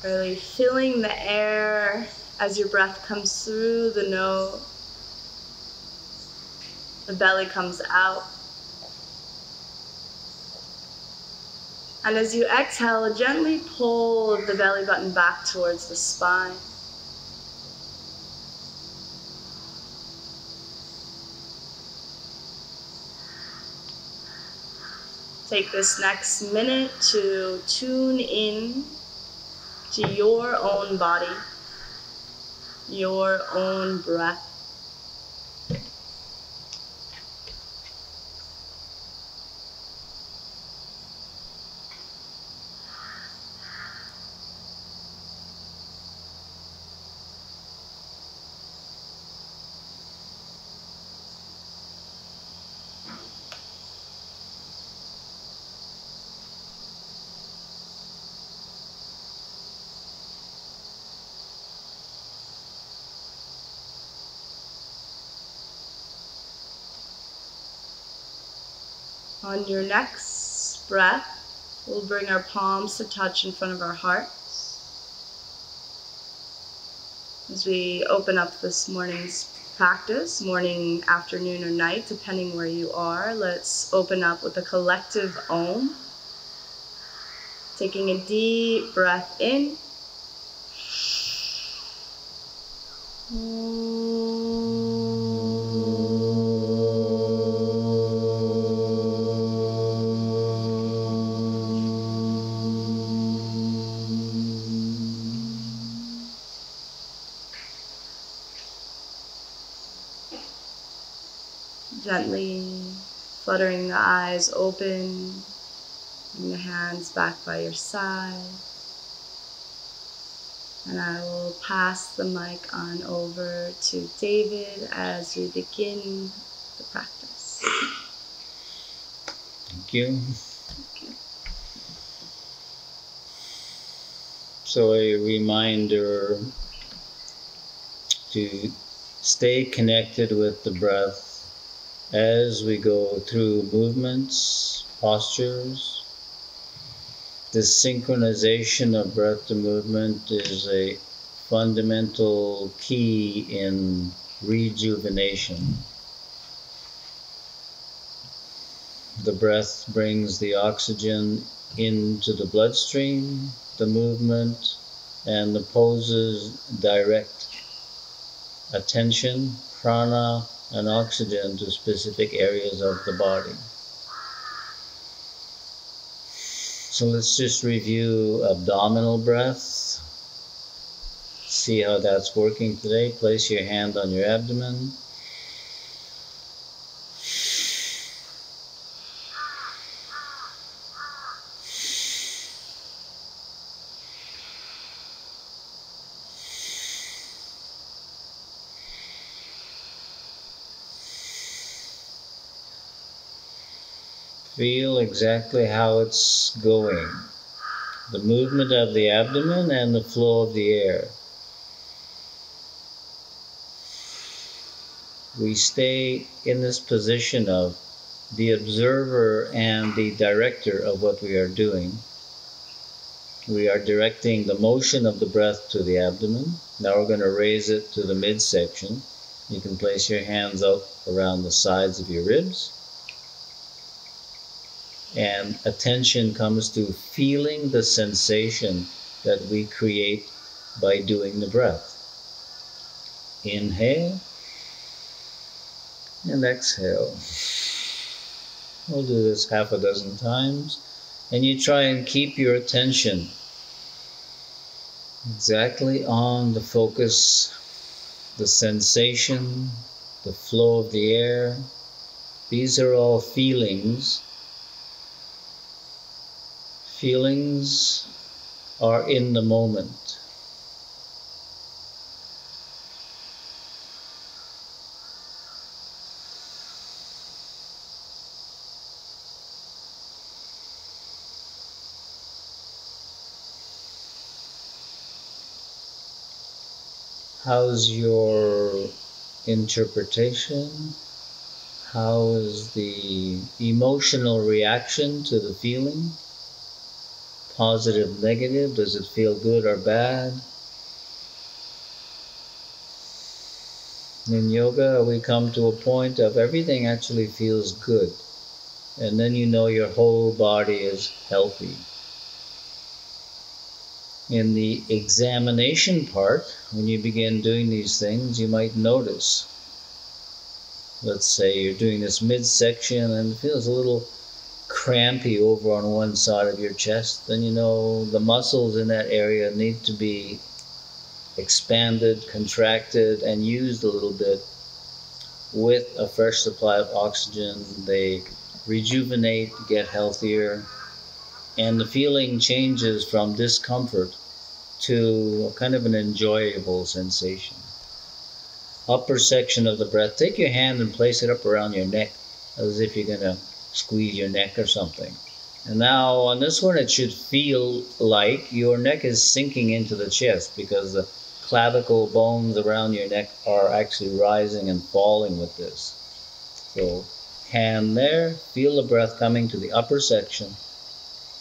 Really filling the air as your breath comes through the nose. The belly comes out. And as you exhale, gently pull the belly button back towards the spine. Take this next minute to tune in to your own body, your own breath. On your next breath, we'll bring our palms to touch in front of our hearts. As we open up this morning's practice, morning, afternoon, or night, depending where you are, let's open up with a collective Om. Taking a deep breath in. Gently fluttering the eyes open, bring the hands back by your side. And I will pass the mic on over to David as we begin the practice. Thank you. Okay. So a reminder to stay connected with the breath as we go through movements, postures. This synchronization of breath to movement is a fundamental key in rejuvenation. The breath brings the oxygen into the bloodstream, the movement and the poses direct attention, prana, and oxygen to specific areas of the body. So let's just review abdominal breath. See how that's working today. Place your hand on your abdomen. Feel exactly how it's going. The movement of the abdomen and the flow of the air. We stay in this position of the observer and the director of what we are doing. We are directing the motion of the breath to the abdomen. Now we're going to raise it to the midsection. You can place your hands out around the sides of your ribs. And attention comes to feeling the sensation that we create by doing the breath. Inhale and exhale. We'll do this half a dozen times. And you try and keep your attention exactly on the focus, the sensation, the flow of the air. These are all feelings. Feelings are in the moment. How's your interpretation? How is the emotional reaction to the feeling? Positive, negative, does it feel good or bad? In yoga, we come to a point of everything actually feels good. And then you know your whole body is healthy. In the examination part, when you begin doing these things, you might notice, let's say you're doing this midsection and it feels a little crampy over on one side of your chest, then you know the muscles in that area need to be expanded, contracted, and used a little bit with a fresh supply of oxygen. They rejuvenate, get healthier, and the feeling changes from discomfort to kind of an enjoyable sensation. Upper section of the breath, take your hand and place it up around your neck as if you're going to squeeze your neck or something. And now on this one, it should feel like your neck is sinking into the chest because the clavicle bones around your neck are actually rising and falling with this. So hand there, feel the breath coming to the upper section.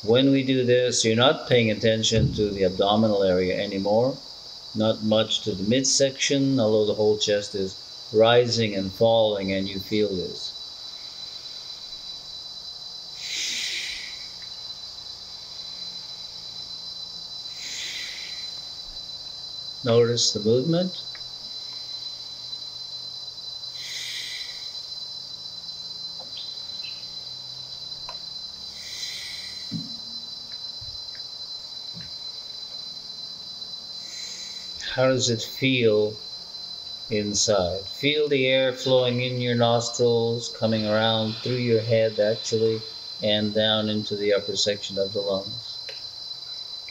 When we do this, you're not paying attention to the abdominal area anymore, not much to the midsection, although the whole chest is rising and falling and you feel this. Notice the movement. How does it feel inside? Feel the air flowing in your nostrils, coming around through your head actually, and down into the upper section of the lungs.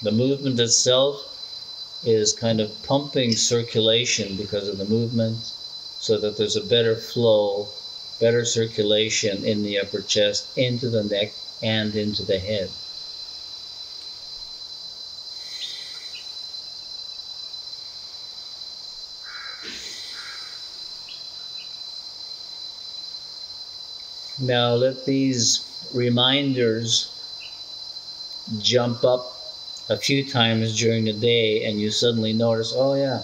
The movement itself is kind of pumping circulation because of the movement so that there's a better flow, better circulation in the upper chest, into the neck, and into the head. Now let these reminders jump up a few times during the day and you suddenly notice, oh yeah,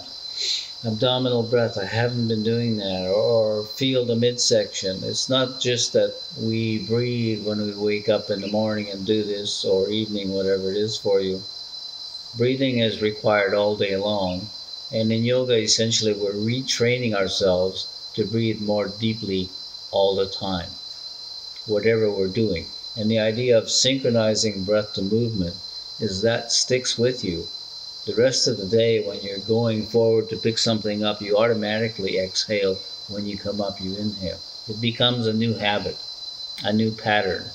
abdominal breath, I haven't been doing that, or feel the midsection. It's not just that we breathe when we wake up in the morning and do this, or evening, whatever it is for you. Breathing is required all day long, and in yoga essentially we're retraining ourselves to breathe more deeply all the time, whatever we're doing. And the idea of synchronizing breath to movement is that sticks with you. The rest of the day, when you're going forward to pick something up, you automatically exhale. When you come up, you inhale. It becomes a new habit, a new pattern,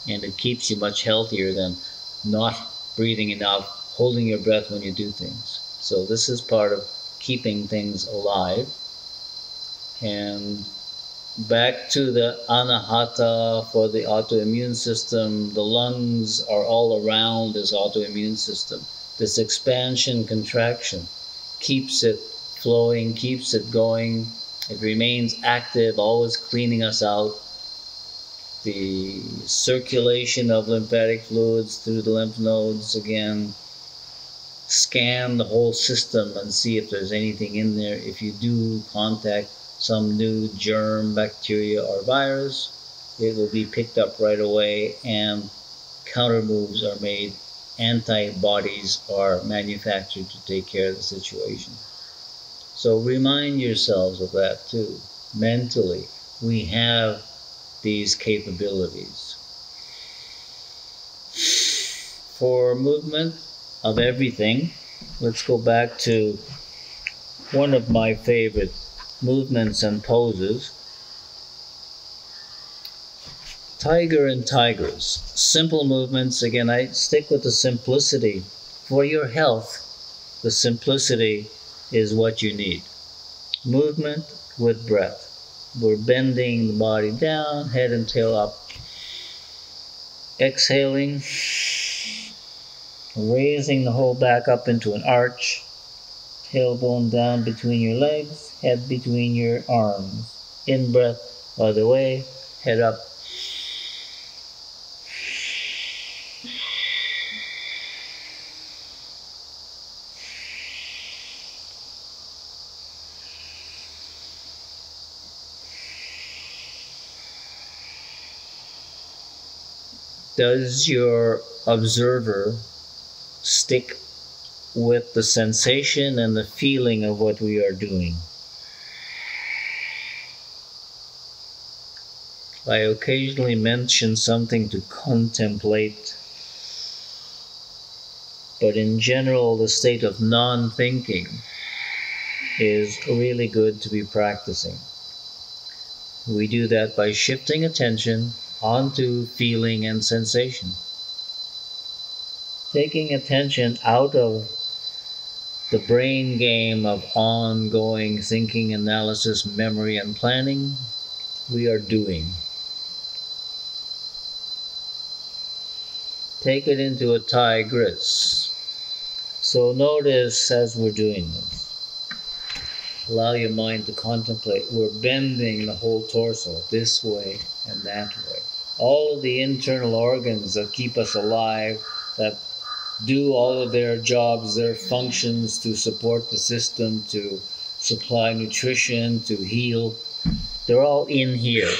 and it keeps you much healthier than not breathing enough, holding your breath when you do things. So this is part of keeping things alive. And back to the anahata for the autoimmune system, the lungs are all around this autoimmune system. This expansion, contraction keeps it flowing, keeps it going. It remains active, always cleaning us out. The circulation of lymphatic fluids through the lymph nodes, again, scan the whole system and see if there's anything in there. If you do contact some new germ, bacteria, or virus, it will be picked up right away and counter moves are made. Antibodies are manufactured to take care of the situation. So remind yourselves of that too. Mentally, we have these capabilities. For movement of everything, let's go back to one of my favorite movements and poses. Tiger and tigers. Simple movements. Again, I stick with the simplicity. For your health, the simplicity is what you need. Movement with breath. We're bending the body down, head and tail up. Exhaling, raising the whole back up into an arch. Tailbone down between your legs, head between your arms. In breath, other way, head up. Does your observer stick with the sensation and the feeling of what we are doing? I occasionally mention something to contemplate, but in general, the state of non-thinking is really good to be practicing. We do that by shifting attention onto feeling and sensation. Taking attention out of the brain game of ongoing thinking, analysis, memory, and planning, we are doing. Take it into a tigress. So notice as we're doing this, allow your mind to contemplate. We're bending the whole torso this way and that way. All of the internal organs that keep us alive, that do all of their jobs, their functions to support the system, to supply nutrition, to heal, they're all in here.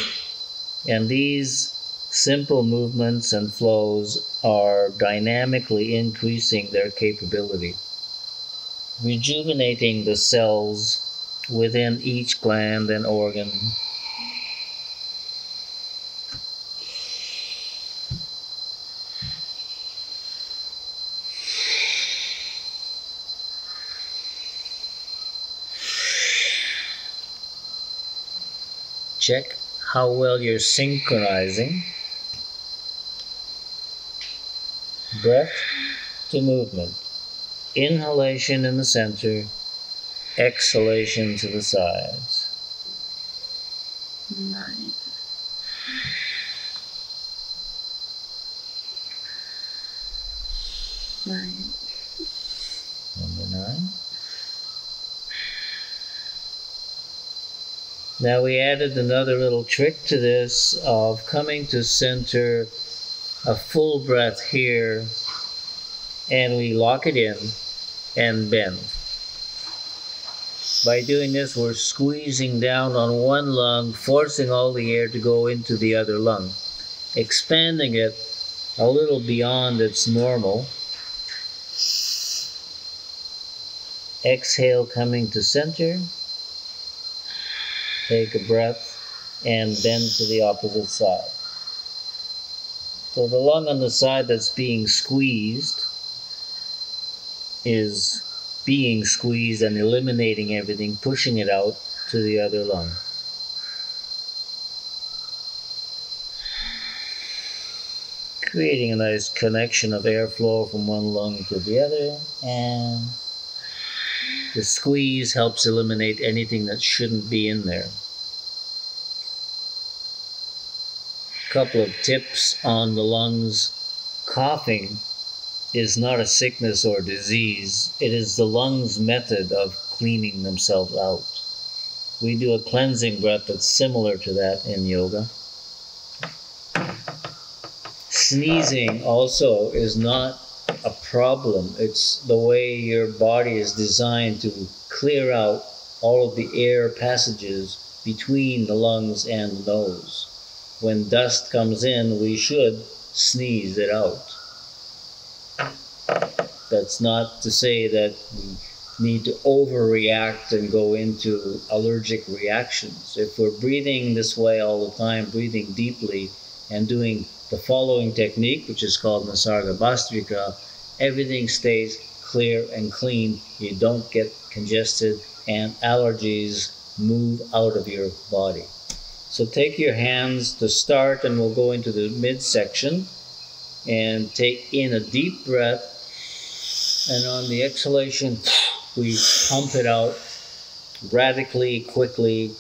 And these simple movements and flows are dynamically increasing their capability, rejuvenating the cells within each gland and organ. Check how well you're synchronizing breath to movement. Inhalation in the center, exhalation to the sides. 9. Number 9. Now we added another little trick to this of coming to center a full breath here, and we lock it in and bend. By doing this, we're squeezing down on one lung, forcing all the air to go into the other lung, expanding it a little beyond its normal. Exhale, coming to center. Take a breath and bend to the opposite side. So the lung on the side that's being squeezed is being squeezed and eliminating everything, pushing it out to the other lung. Creating a nice connection of airflow from one lung to the other, and the squeeze helps eliminate anything that shouldn't be in there. Couple of tips on the lungs. Coughing is not a sickness or disease. It is the lungs' method of cleaning themselves out. We do a cleansing breath that's similar to that in yoga. Sneezing also is not a problem. It's the way your body is designed to clear out all of the air passages between the lungs and the nose. When dust comes in, we should sneeze it out. That's not to say that we need to overreact and go into allergic reactions. If we're breathing this way all the time, breathing deeply, and doing the following technique, which is called Nisarga Bhastrika, everything stays clear and clean. You don't get congested, and allergies move out of your body. So take your hands to start, and we'll go into the midsection and take in a deep breath, and on the exhalation we pump it out radically, quickly.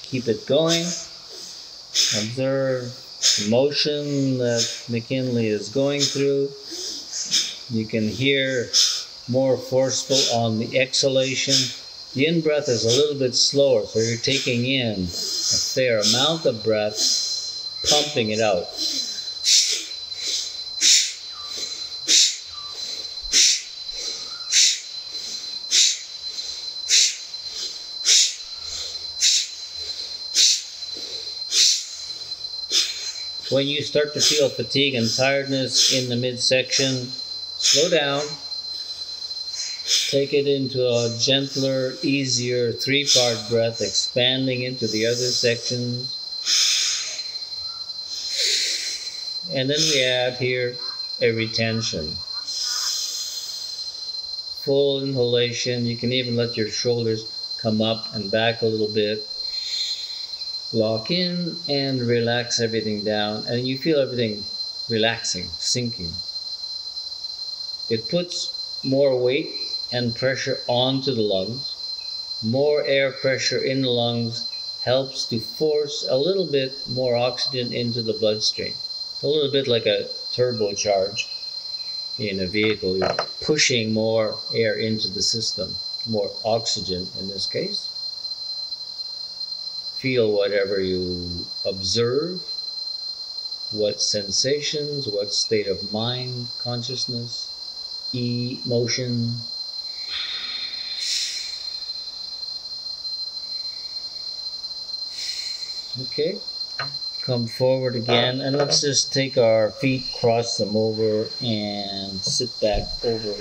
Keep it going. Observe the motion that McKinley is going through. You can hear more forceful on the exhalation. The in-breath is a little bit slower, so you're taking in a fair amount of breath, pumping it out. When you start to feel fatigue and tiredness in the midsection, slow down. Take it into a gentler, easier 3-part breath, expanding into the other sections. And then we add here a retention. Full inhalation. You can even let your shoulders come up and back a little bit. Lock in and relax everything down. And you feel everything relaxing, sinking. It puts more weight and pressure onto the lungs. More air pressure in the lungs helps to force a little bit more oxygen into the bloodstream. A little bit like a turbocharge in a vehicle. You're pushing more air into the system, more oxygen in this case. Feel whatever you observe, what sensations, what state of mind, consciousness, emotion. Okay, come forward again, and let's just take our feet, cross them over, and sit back over.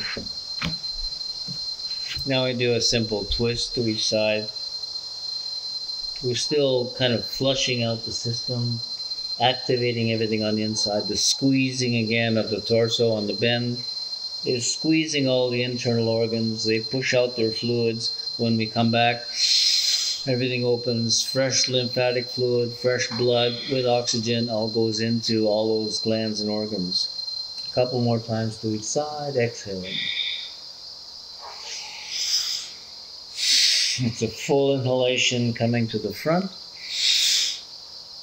Now we do a simple twist to each side. We're still kind of flushing out the system, activating everything on the inside. The squeezing again of the torso on the bend is squeezing all the internal organs. They push out their fluids. When we come back, everything opens, fresh lymphatic fluid, fresh blood with oxygen all goes into all those glands and organs. A couple more times to each side, exhaling. It's a full inhalation coming to the front.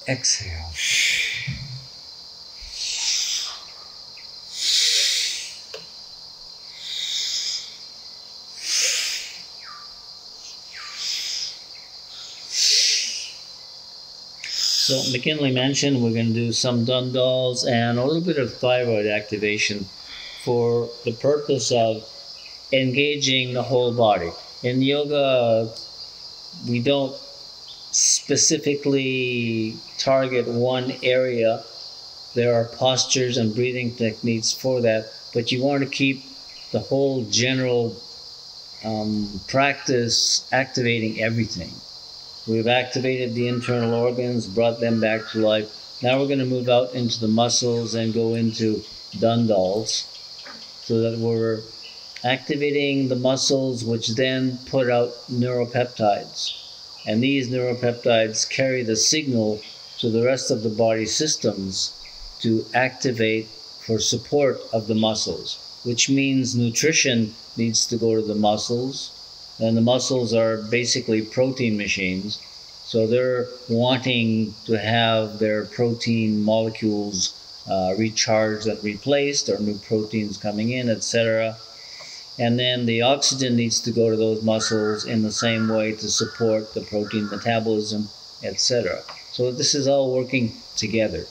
Exhale. So McKinley mentioned we're going to do some Dundalls and a little bit of thyroid activation for the purpose of engaging the whole body. In yoga, we don't specifically target one area. There are postures and breathing techniques for that, but you want to keep the whole general practice activating everything. We've activated the internal organs, brought them back to life. Now we're going to move out into the muscles and go into Dundalls so that we're activating the muscles, which then put out neuropeptides. And these neuropeptides carry the signal to the rest of the body systems to activate for support of the muscles, which means nutrition needs to go to the muscles. And the muscles are basically protein machines. So they're wanting to have their protein molecules recharged and replaced, or new proteins coming in, etc. And then the oxygen needs to go to those muscles in the same way to support the protein metabolism, etc. So this is all working together.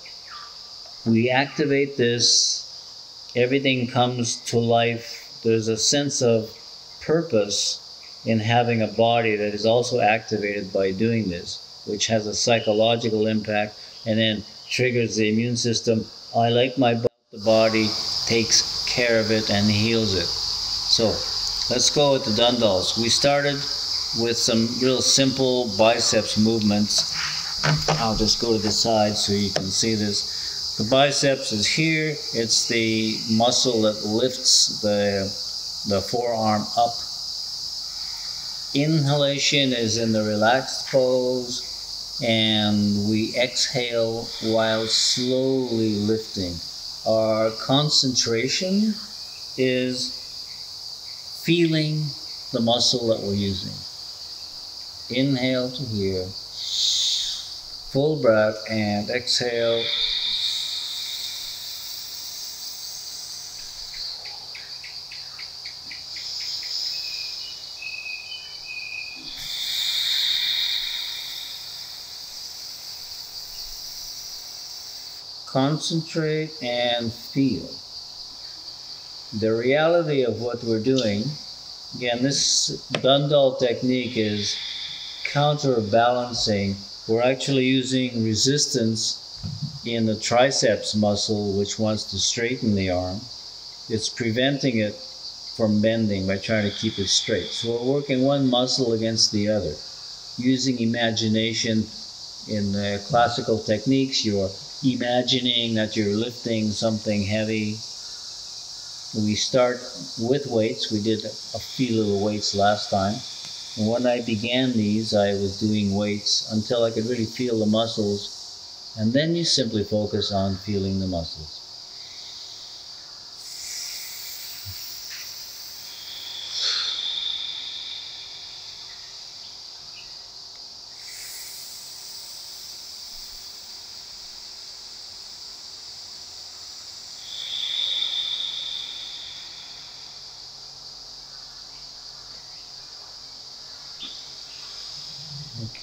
We activate this, everything comes to life. There's a sense of purpose in having a body that is also activated by doing this, which has a psychological impact and then triggers the immune system. I like my body. The body takes care of it and heals it. So let's go with the Dundalls. We started with some real simple biceps movements. I'll just go to the side so you can see this. The biceps is here. It's the muscle that lifts the forearm up. Inhalation is in the relaxed pose, and we exhale while slowly lifting. Our concentration is feeling the muscle that we're using. Inhale to here, full breath, and exhale. Concentrate and feel. The reality of what we're doing, again, this Dundal technique is counterbalancing. We're actually using resistance in the triceps muscle, which wants to straighten the arm. It's preventing it from bending by trying to keep it straight. So we're working one muscle against the other. Using imagination in classical techniques, you're imagining that you're lifting something heavy. We start with weights. We did a few little weights last time. And when I began these, I was doing weights until I could really feel the muscles. And then you simply focus on feeling the muscles.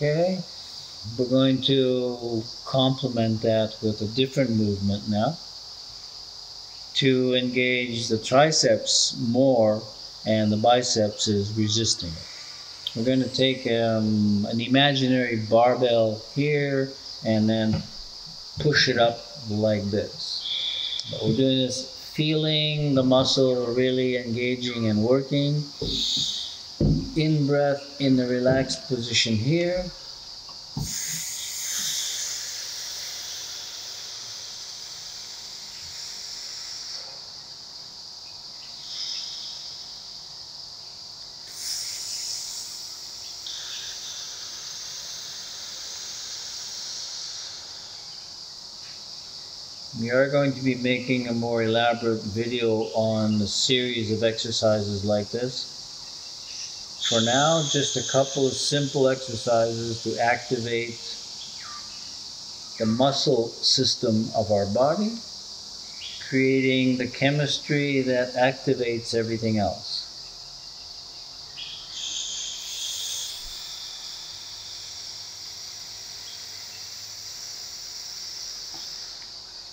Okay, we're going to complement that with a different movement now to engage the triceps more, and the biceps is resisting it. We're going to take an imaginary barbell here and then push it up like this. But we're doing this feeling the muscle really engaging and working. In breath in the relaxed position here. We are going to be making a more elaborate video on a series of exercises like this. For now, just a couple of simple exercises to activate the muscle system of our body, creating the chemistry that activates everything else.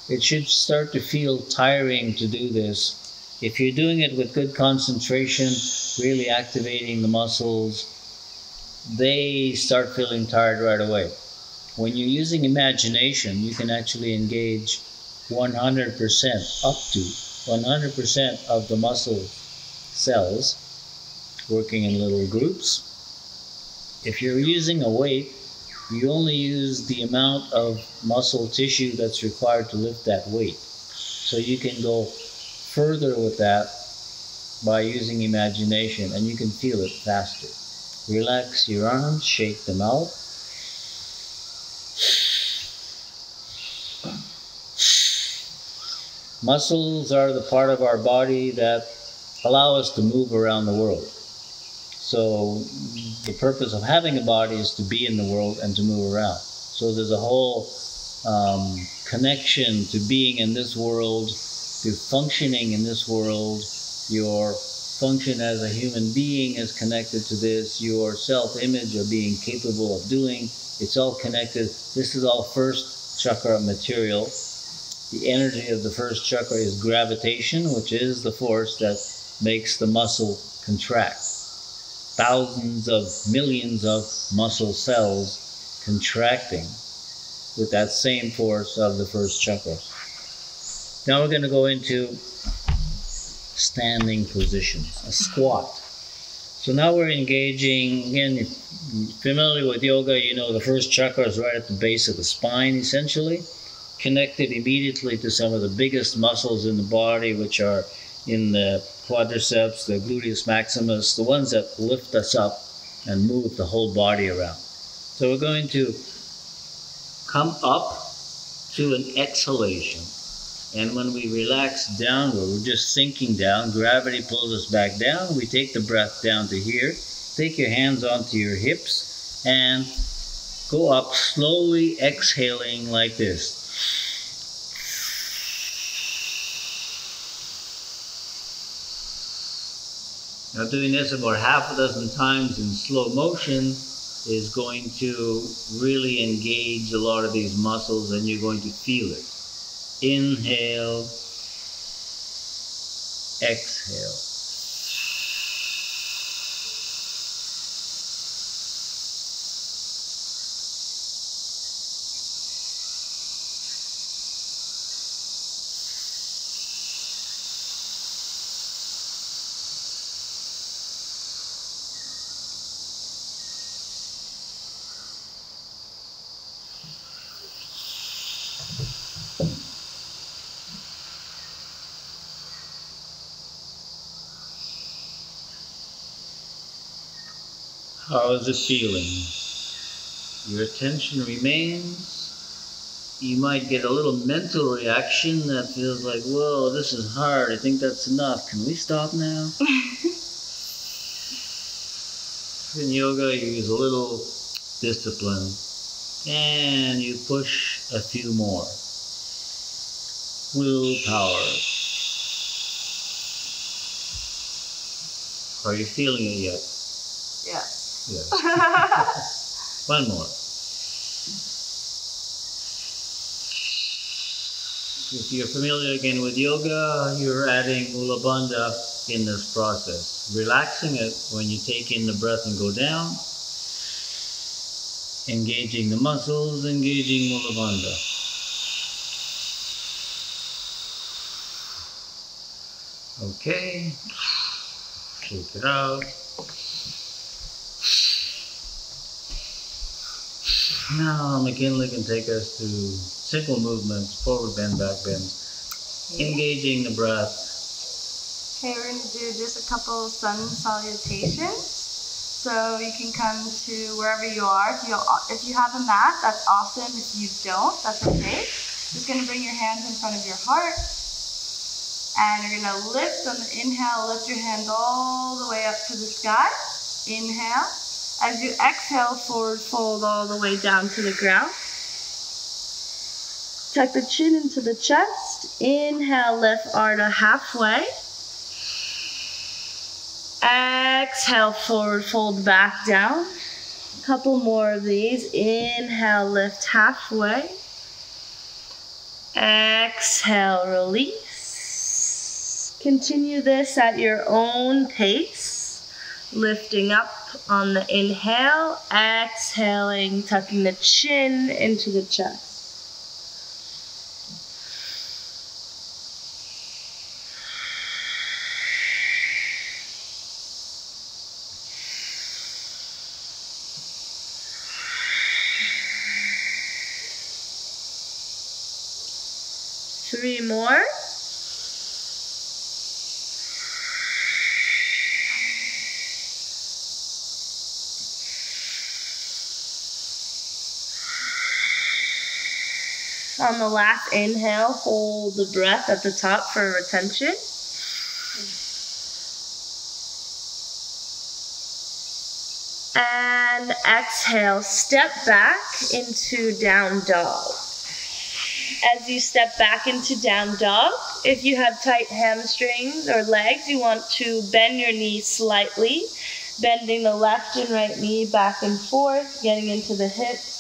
It should start to feel tiring to do this. If you're doing it with good concentration, really activating the muscles, they start feeling tired right away. When you're using imagination, you can actually engage 100%, up to 100% of the muscle cells, working in little groups. If you're using a weight, you only use the amount of muscle tissue that's required to lift that weight. So you can go further with that by using imagination, and you can feel it faster. Relax your arms, shake them out. Muscles are the part of our body that allow us to move around the world. So the purpose of having a body is to be in the world and to move around. So there's a whole connection to being in this world, to functioning in this world. Your function as a human being is connected to this. Your self-image of being capable of doing, it's all connected. This is all first chakra material. The energy of the first chakra is gravitation, which is the force that makes the muscle contract. Thousands of millions of muscle cells contracting with that same force of the first chakra. Now we're going to go into standing positions, a squat. So now we're engaging, again, if you're familiar with yoga, you know the first chakra is right at the base of the spine, essentially, connected immediately to some of the biggest muscles in the body, which are in the quadriceps, the gluteus maximus, the ones that lift us up and move the whole body around. So we're going to come up to an exhalation. And when we relax downward, we're just sinking down. Gravity pulls us back down. We take the breath down to here. Take your hands onto your hips and go up slowly, exhaling like this. Now doing this about half a dozen times in slow motion is going to really engage a lot of these muscles, and you're going to feel it. Inhale, exhale. How is it feeling? Your attention remains. You might get a little mental reaction that feels like, whoa, this is hard. I think that's enough. Can we stop now? In yoga, you use a little discipline and you push a few more. Willpower. Are you feeling it yet? Yes. Yes. One more. If you're familiar again with yoga, you're adding Mula Bandha in this process. Relaxing it when you take in the breath and go down. Engaging the muscles, engaging Mula Bandha. Okay. Shake it out. Now McKinley can take us to simple movements, forward bend, back bend. Engaging the breath. Okay, we're going to do just a couple sun salutations. So you can come to wherever you are. If you have a mat, that's awesome. If you don't, that's okay. Just going to bring your hands in front of your heart. And you're going to lift on the inhale, lift your hands all the way up to the sky. Inhale. As you exhale, forward fold all the way down to the ground. Tuck the chin into the chest. Inhale, lift Ardha halfway. Exhale, forward fold back down. A couple more of these. Inhale, lift halfway. Exhale, release. Continue this at your own pace. Lifting up on the inhale, exhaling, tucking the chin into the chest. Three more. On the last inhale, hold the breath at the top for retention. And exhale, step back into down dog. As you step back into down dog, if you have tight hamstrings or legs, you want to bend your knees slightly, bending the left and right knee back and forth, getting into the hips,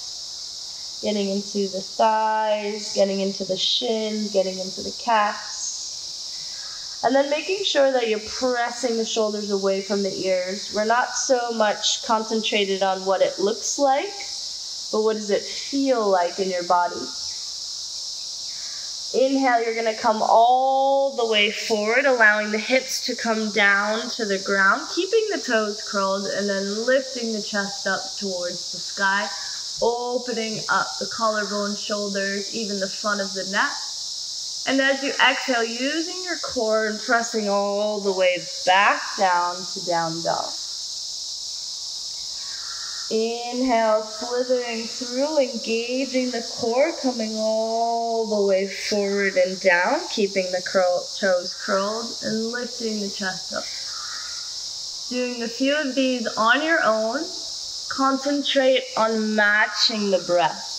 getting into the thighs, getting into the shins, getting into the calves. And then making sure that you're pressing the shoulders away from the ears. We're not so much concentrated on what it looks like, but what does it feel like in your body? Inhale, you're going to come all the way forward, allowing the hips to come down to the ground, keeping the toes curled, and then lifting the chest up towards the sky, opening up the collarbone, shoulders, even the front of the neck. And as you exhale, using your core and pressing all the way back down to down dog. Inhale, slithering through, engaging the core, coming all the way forward and down, keeping the toes curled and lifting the chest up. Doing a few of these on your own. Concentrate on matching the breath.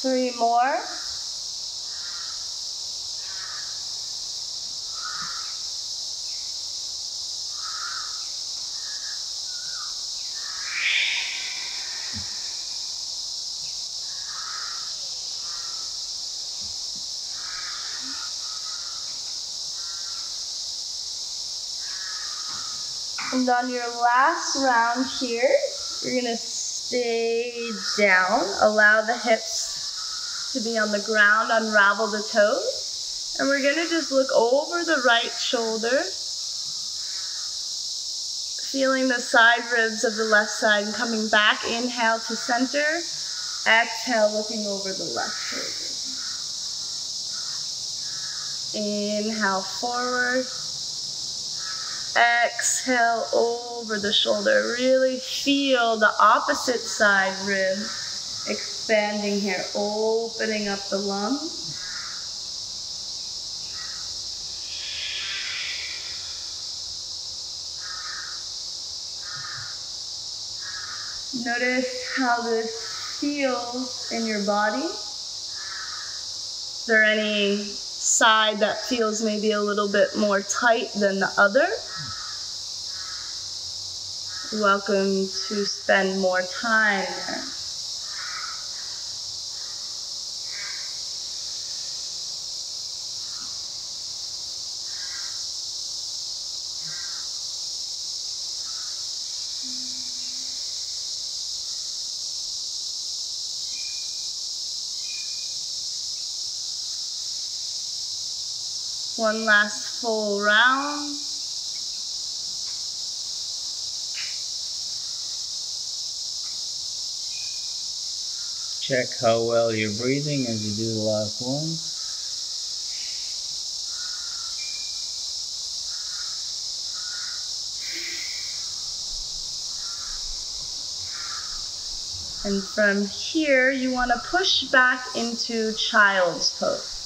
Three more. And on your last round here, you're going to stay down. Allow the hips to be on the ground. Unravel the toes. And we're going to just look over the right shoulder, feeling the side ribs of the left side and coming back. Inhale to center. Exhale, looking over the left shoulder. Inhale forward. Exhale over the shoulder. Really feel the opposite side rib expanding here, opening up the lungs. Notice how this feels in your body. Is there any side that feels maybe a little bit more tight than the other? Welcome to spend more time there. One last full round. Check how well you're breathing as you do the last one. And from here, you want to push back into child's pose.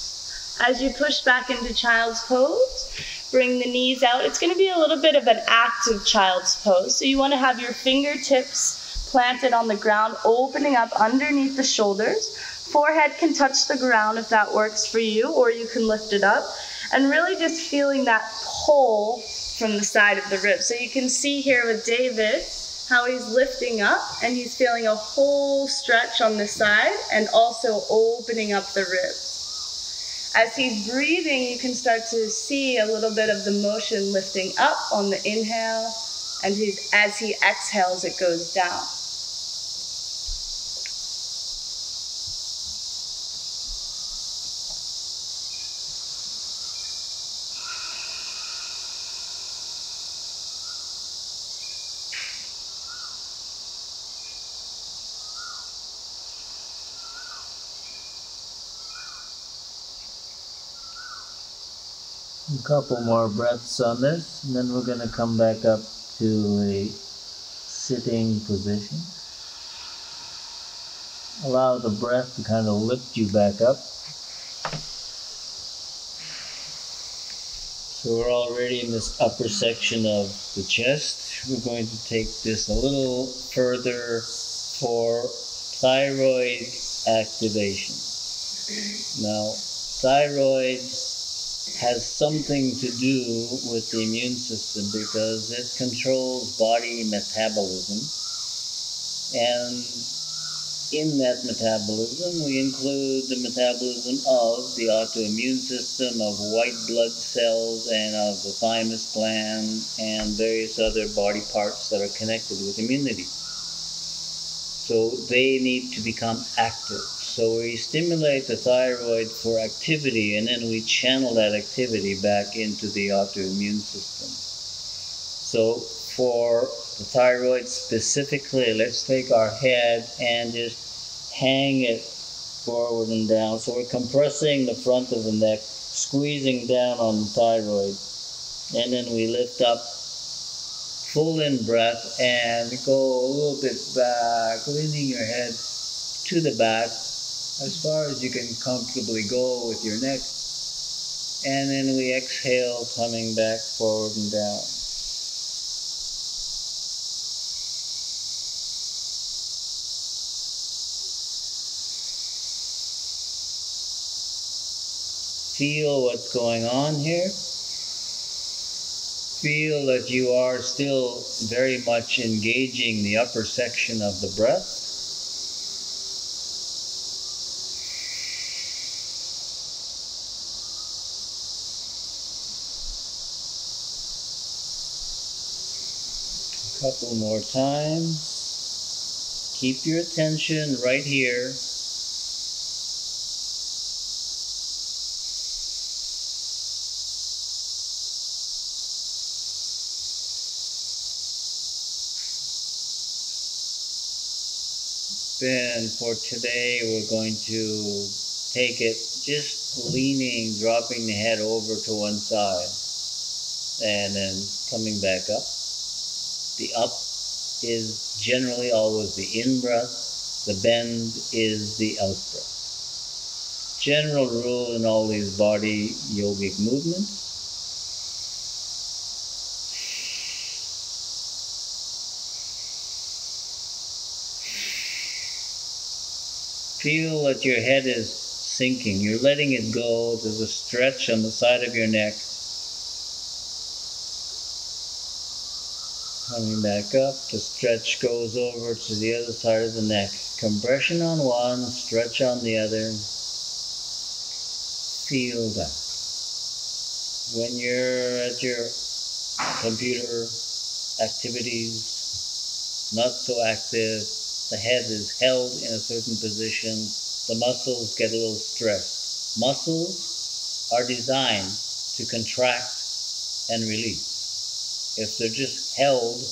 As you push back into child's pose, bring the knees out. It's going to be a little bit of an active child's pose. So you want to have your fingertips planted on the ground, opening up underneath the shoulders. Forehead can touch the ground if that works for you, or you can lift it up. And really just feeling that pull from the side of the ribs. So you can see here with David how he's lifting up and he's feeling a whole stretch on the side and also opening up the ribs. As he's breathing, you can start to see a little bit of the motion lifting up on the inhale, and as he exhales, it goes down. A couple more breaths on this, and then we're going to come back up to a sitting position. Allow the breath to kind of lift you back up. So we're already in this upper section of the chest. We're going to take this a little further for thyroid activation. Now, thyroid has something to do with the immune system because it controls body metabolism. And in that metabolism, we include the metabolism of the autoimmune system, of white blood cells, and of the thymus gland, and various other body parts that are connected with immunity. So they need to become active. So we stimulate the thyroid for activity, and then we channel that activity back into the autoimmune system. So for the thyroid specifically, let's take our head and just hang it forward and down. So we're compressing the front of the neck, squeezing down on the thyroid, and then we lift up, full in breath, and go a little bit back, leaning your head to the back as far as you can comfortably go with your neck. And then we exhale, coming back forward and down. Feel what's going on here. Feel that you are still very much engaging the upper section of the breath. Couple more times. Keep your attention right here. Then for today, we're going to take it just leaning, dropping the head over to one side, and then coming back up. The up is generally always the in-breath. The bend is the out-breath. General rule in all these body yogic movements. Feel that your head is sinking. You're letting it go. There's a stretch on the side of your neck. Coming back up, the stretch goes over to the other side of the neck. Compression on one, stretch on the other. Feel that. When you're at your computer activities, not so active, the head is held in a certain position, the muscles get a little stressed. Muscles are designed to contract and release. If they're just held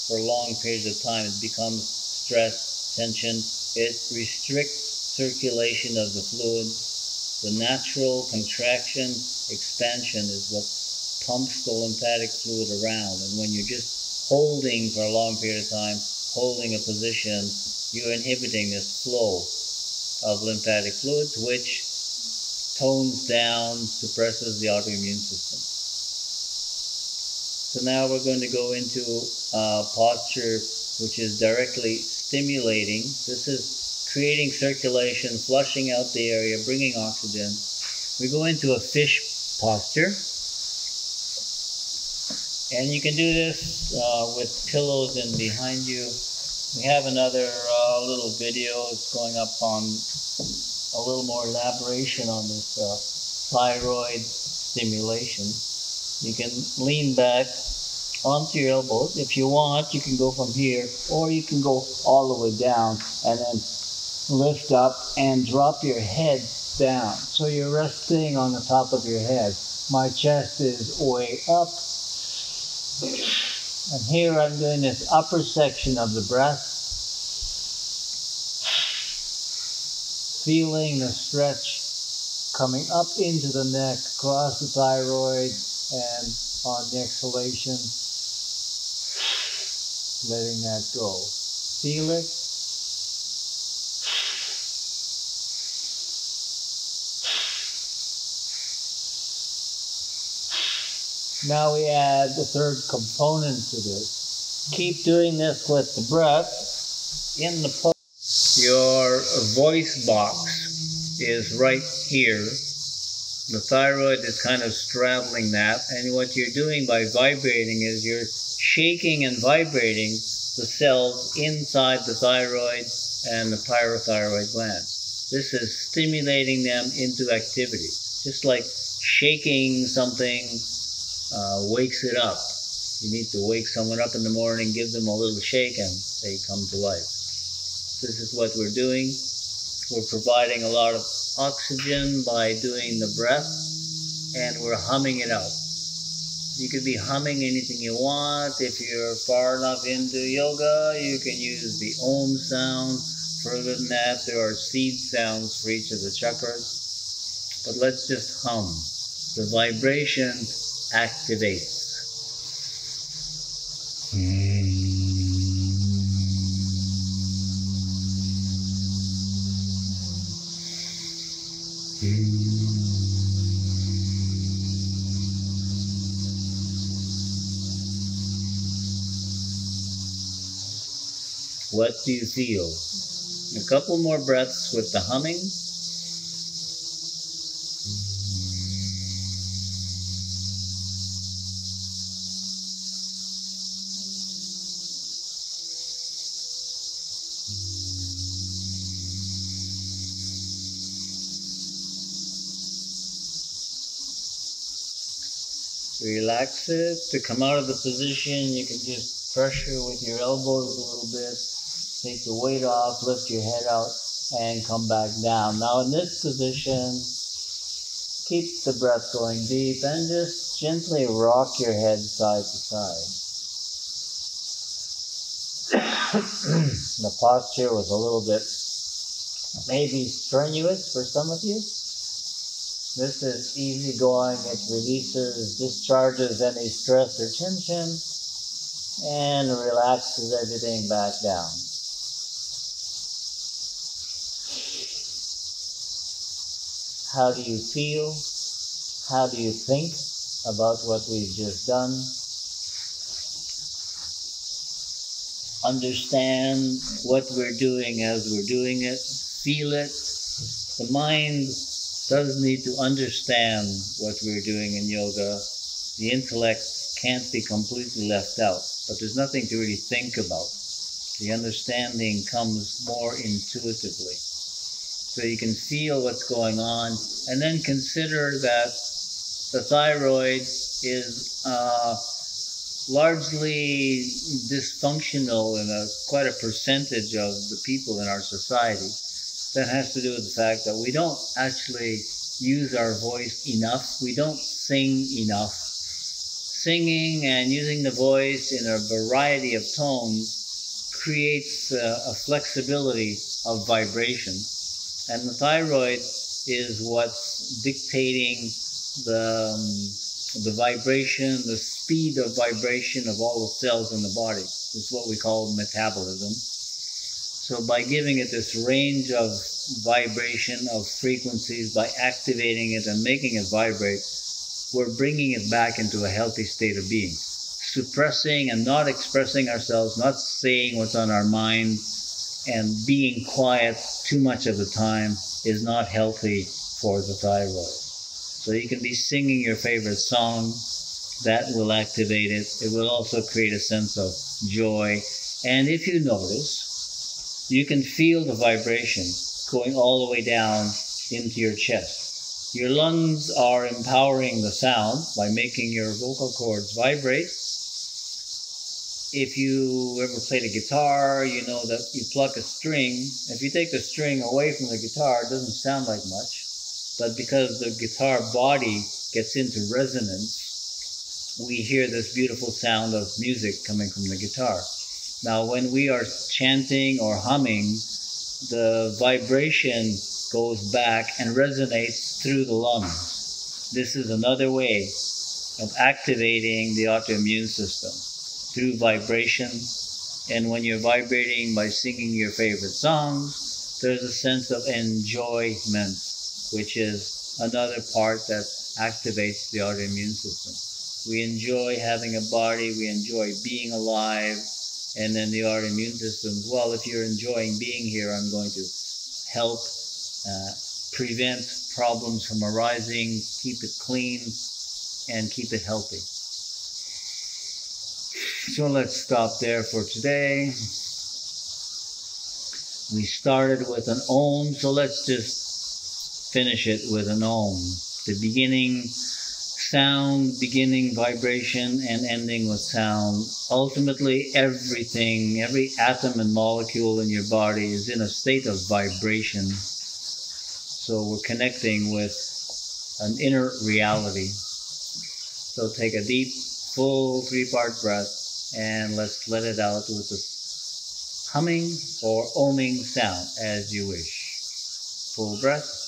for long periods of time, it becomes stress, tension. It restricts circulation of the fluids. The natural contraction, expansion is what pumps the lymphatic fluid around. And when you're just holding for a long period of time, holding a position, you're inhibiting this flow of lymphatic fluids, which tones down, suppresses the autoimmune system. So now we're going to go into posture which is directly stimulating. This is creating circulation, flushing out the area, bringing oxygen. We go into a fish posture. And you can do this with pillows in behind you. We have another little video. It's going up on a little more elaboration on this thyroid stimulation. You can lean back onto your elbows. If you want, you can go from here, or you can go all the way down and then lift up and drop your head down. So you're resting on the top of your head. My chest is way up. And here I'm doing this upper section of the breath. Feeling the stretch coming up into the neck, across the thyroid, and on the exhalation, letting that go. Feel it. Now we add the third component to this. Keep doing this with the breath in the pose. Your voice box is right here. The thyroid is kind of straddling that, and what you're doing by vibrating is you're shaking and vibrating the cells inside the thyroid and the parathyroid gland. This is stimulating them into activity, just like shaking something wakes it up. You need to wake someone up in the morning, give them a little shake, and they come to life. This is what we're doing. We're providing a lot of oxygen by doing the breath, and we're humming it out. You could be humming anything you want. If you're far enough into yoga, you can use the Om sound. Further than that, there are seed sounds for each of the chakras. But let's just hum. The vibration activates. What do you feel? A couple more breaths with the humming. Relax it. To come out of the position, you can just pressure with your elbows a little bit. Take the weight off, lift your head out, and come back down. Now in this position, keep the breath going deep and just gently rock your head side to side. The posture was a little bit maybe strenuous for some of you. This is easy going. It releases, discharges any stress or tension, and relaxes everything back down. How do you feel? How do you think about what we've just done? Understand what we're doing as we're doing it. Feel it. The mind does need to understand what we're doing in yoga. The intellect can't be completely left out, but there's nothing to really think about. The understanding comes more intuitively. So you can feel what's going on, and then consider that the thyroid is largely dysfunctional in quite a percentage of the people in our society. That has to do with the fact that we don't actually use our voice enough. We don't sing enough. Singing and using the voice in a variety of tones creates a flexibility of vibration. And the thyroid is what's dictating the vibration, the speed of vibration of all the cells in the body. It's what we call metabolism. So by giving it this range of vibration, of frequencies, by activating it and making it vibrate, we're bringing it back into a healthy state of being. Suppressing and not expressing ourselves, not saying what's on our mind, and being quiet too much of the time is not healthy for the thyroid. So you can be singing your favorite song, that will activate it. It will also create a sense of joy. And if you notice, you can feel the vibration going all the way down into your chest. Your lungs are empowering the sound by making your vocal cords vibrate. If you ever played a guitar, you know that you pluck a string. If you take the string away from the guitar, it doesn't sound like much. But because the guitar body gets into resonance, we hear this beautiful sound of music coming from the guitar. Now, when we are chanting or humming, the vibration goes back and resonates through the lungs. This is another way of activating the autoimmune system through vibration. And when you're vibrating by singing your favorite songs, there's a sense of enjoyment, which is another part that activates the autoimmune system. We enjoy having a body, we enjoy being alive, and then the autoimmune system, well, if you're enjoying being here, I'm going to help prevent problems from arising, keep it clean, and keep it healthy. So let's stop there for today. We started with an Om, so let's just finish it with an Om. The beginning sound, beginning vibration, and ending with sound. Ultimately, everything, every atom and molecule in your body is in a state of vibration. So we're connecting with an inner reality. So take a deep, full 3-part breath, and let's let it out with a humming or oming sound as you wish. Full breath.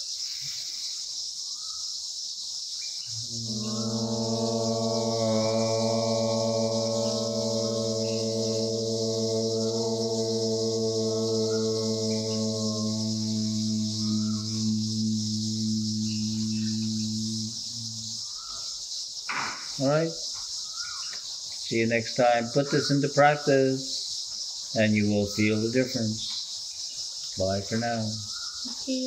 All right. See you next time. Put this into practice and you will feel the difference. Bye for now. Thank you.